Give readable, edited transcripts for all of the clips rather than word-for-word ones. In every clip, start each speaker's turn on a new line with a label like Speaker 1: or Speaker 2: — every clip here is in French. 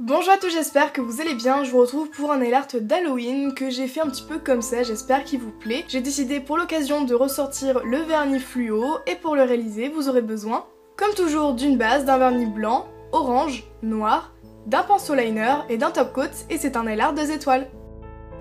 Speaker 1: Bonjour à tous, j'espère que vous allez bien. Je vous retrouve pour un nail art d'Halloween que j'ai fait un petit peu comme ça, j'espère qu'il vous plaît. J'ai décidé pour l'occasion de ressortir le vernis fluo et pour le réaliser, vous aurez besoin, comme toujours, d'une base, d'un vernis blanc, orange, noir, d'un pinceau liner et d'un top coat et c'est un nail art 2 étoiles.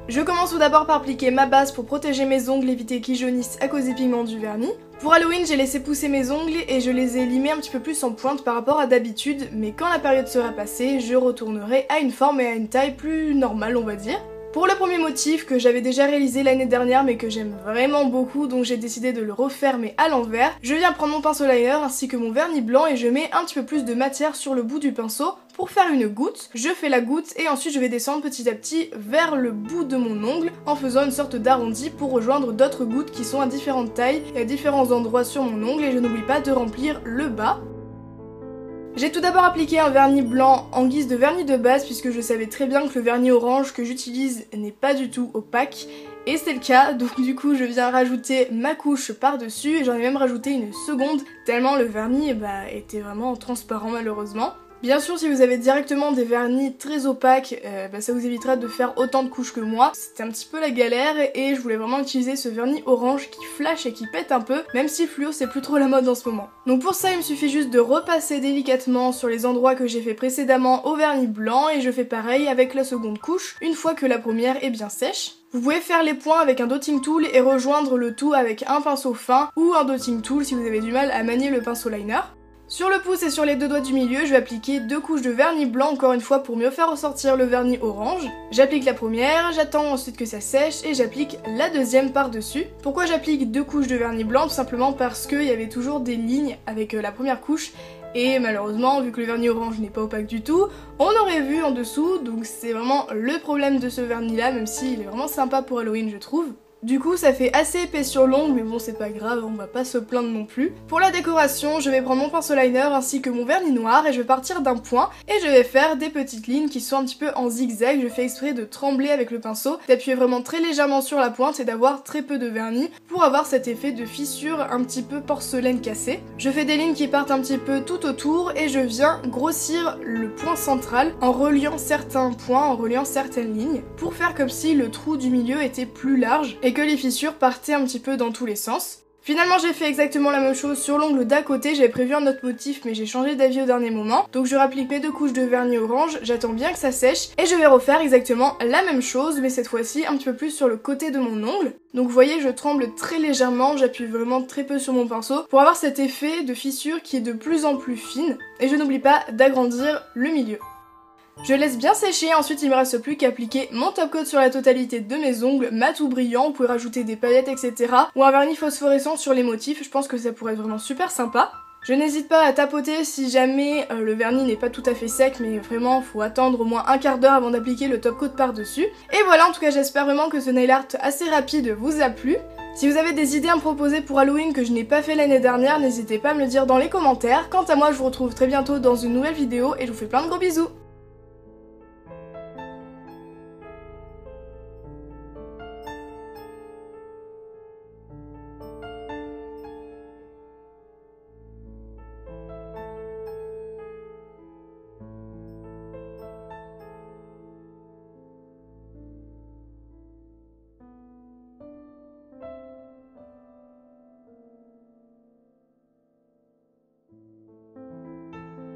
Speaker 1: Je commence tout d'abord par appliquer ma base pour protéger mes ongles, éviter qu'ils jaunissent à cause des pigments du vernis. Pour Halloween, j'ai laissé pousser mes ongles et je les ai limés un petit peu plus en pointe par rapport à d'habitude, mais quand la période sera passée, je retournerai à une forme et à une taille plus normale, on va dire. Pour le premier motif que j'avais déjà réalisé l'année dernière mais que j'aime vraiment beaucoup, donc j'ai décidé de le refaire mais à l'envers, je viens prendre mon pinceau liner ainsi que mon vernis blanc et je mets un petit peu plus de matière sur le bout du pinceau pour faire une goutte. Je fais la goutte et ensuite je vais descendre petit à petit vers le bout de mon ongle en faisant une sorte d'arrondi pour rejoindre d'autres gouttes qui sont à différentes tailles et à différents endroits sur mon ongle et je n'oublie pas de remplir le bas. J'ai tout d'abord appliqué un vernis blanc en guise de vernis de base puisque je savais très bien que le vernis orange que j'utilise n'est pas du tout opaque et c'est le cas, donc du coup je viens rajouter ma couche par dessus et j'en ai même rajouté une seconde tellement le vernis était vraiment transparent malheureusement. Bien sûr, si vous avez directement des vernis très opaques, ça vous évitera de faire autant de couches que moi. C'était un petit peu la galère et je voulais vraiment utiliser ce vernis orange qui flash et qui pète un peu, même si fluo c'est plus trop la mode en ce moment. Donc pour ça, il me suffit juste de repasser délicatement sur les endroits que j'ai fait précédemment au vernis blanc et je fais pareil avec la seconde couche, une fois que la première est bien sèche. Vous pouvez faire les points avec un dotting tool et rejoindre le tout avec un pinceau fin ou un dotting tool si vous avez du mal à manier le pinceau liner. Sur le pouce et sur les deux doigts du milieu, je vais appliquer deux couches de vernis blanc encore une fois pour mieux faire ressortir le vernis orange. J'applique la première, j'attends ensuite que ça sèche et j'applique la deuxième par-dessus. Pourquoi j'applique deux couches de vernis blanc? Tout simplement parce qu'il y avait toujours des lignes avec la première couche et malheureusement, vu que le vernis orange n'est pas opaque du tout, on aurait vu en dessous, donc c'est vraiment le problème de ce vernis là, même s'il est vraiment sympa pour Halloween je trouve. Du coup ça fait assez épais sur l'ongle mais bon c'est pas grave, on va pas se plaindre non plus. Pour la décoration je vais prendre mon pinceau liner ainsi que mon vernis noir et je vais partir d'un point et je vais faire des petites lignes qui sont un petit peu en zigzag. Je fais exprès de trembler avec le pinceau, d'appuyer vraiment très légèrement sur la pointe et d'avoir très peu de vernis pour avoir cet effet de fissure un petit peu porcelaine cassée. Je fais des lignes qui partent un petit peu tout autour et je viens grossir le point central en reliant certains points, en reliant certaines lignes pour faire comme si le trou du milieu était plus large et que les fissures partaient un petit peu dans tous les sens. Finalement j'ai fait exactement la même chose sur l'ongle d'à côté, j'avais prévu un autre motif mais j'ai changé d'avis au dernier moment. Donc je rapplique mes deux couches de vernis orange, j'attends bien que ça sèche et je vais refaire exactement la même chose mais cette fois-ci un petit peu plus sur le côté de mon ongle. Donc vous voyez je tremble très légèrement, j'appuie vraiment très peu sur mon pinceau pour avoir cet effet de fissure qui est de plus en plus fine et je n'oublie pas d'agrandir le milieu. Je laisse bien sécher, ensuite il me reste plus qu'à appliquer mon top coat sur la totalité de mes ongles, mat ou brillant, vous pouvez rajouter des paillettes etc. ou un vernis phosphorescent sur les motifs, je pense que ça pourrait être vraiment super sympa. Je n'hésite pas à tapoter si jamais le vernis n'est pas tout à fait sec mais vraiment faut attendre au moins un quart d'heure avant d'appliquer le top coat par dessus. Et voilà, en tout cas j'espère vraiment que ce nail art assez rapide vous a plu. Si vous avez des idées à me proposer pour Halloween que je n'ai pas fait l'année dernière, n'hésitez pas à me le dire dans les commentaires. Quant à moi je vous retrouve très bientôt dans une nouvelle vidéo et je vous fais plein de gros bisous.